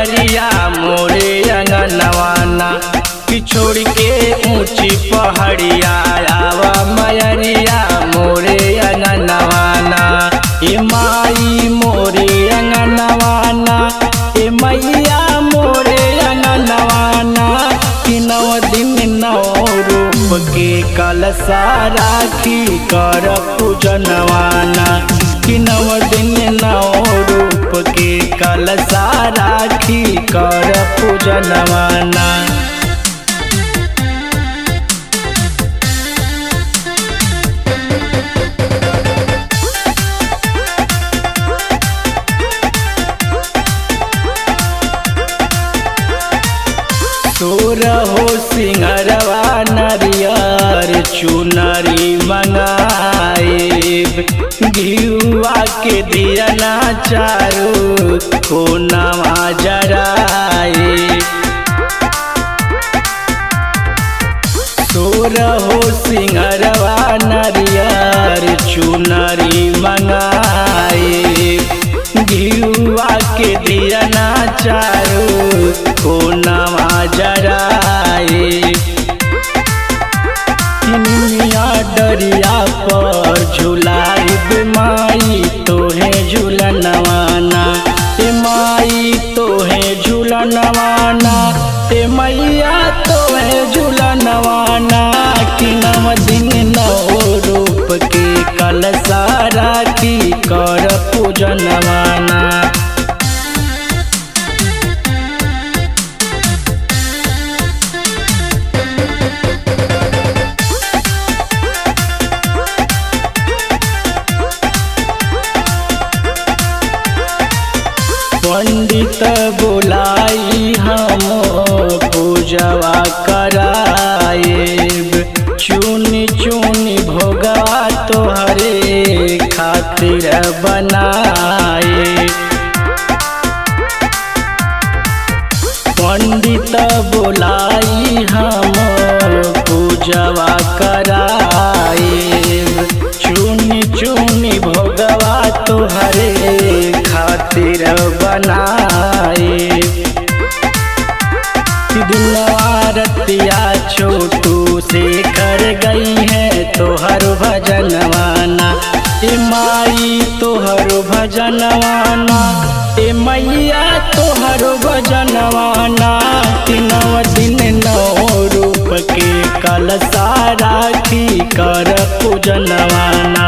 मयरिया मोरे अंगनवाना कि छोड़ के ऊंची पहाड़िया आवा मयरिया मोरे अंगनवाना। ए माई मोरे अंगनवाना ए मैया मोरे अंगनवाना कि 9 दिन 9 रूप के कलसा राखी कर पूजनवाना कि 9 दिन 9 रूप के कलसा राखी कर पूजनवाना। सोरहो सिंगरवा नरियर चुनरी मंगाएब घिउआ के दियना चारू कोनवा जराए। सोरहो सिंगरवा नरियर चुनरी मंगाएब घिउआ के दियना चारू कोनवा जराए। निमिया डरिया पर झुलाइब माई तोहे झूलनवाना ए माई तोहे झूलनवाना ए मैया तोहे झूलनवाना कि 9 दिन 9 रूप के कलसा राखी कर पूजनवाना। पंडित बुलाई हम पूजवा कराएब चुनी चुनी भोगवा तोहरे खातिर बनाए। पंडित बुलाई हम पूजवा कराएब चुनी चुनी भोगवा तोहरे खातिर बनाए। दिलवारतिया छोटू से कर गई है तोहर भजनवाना ए माई तोहर भजनवाना ए मैया तोहर भजनवाना कि 9 दिन 9 रूप के कलसा राखी कर पूजनवाना।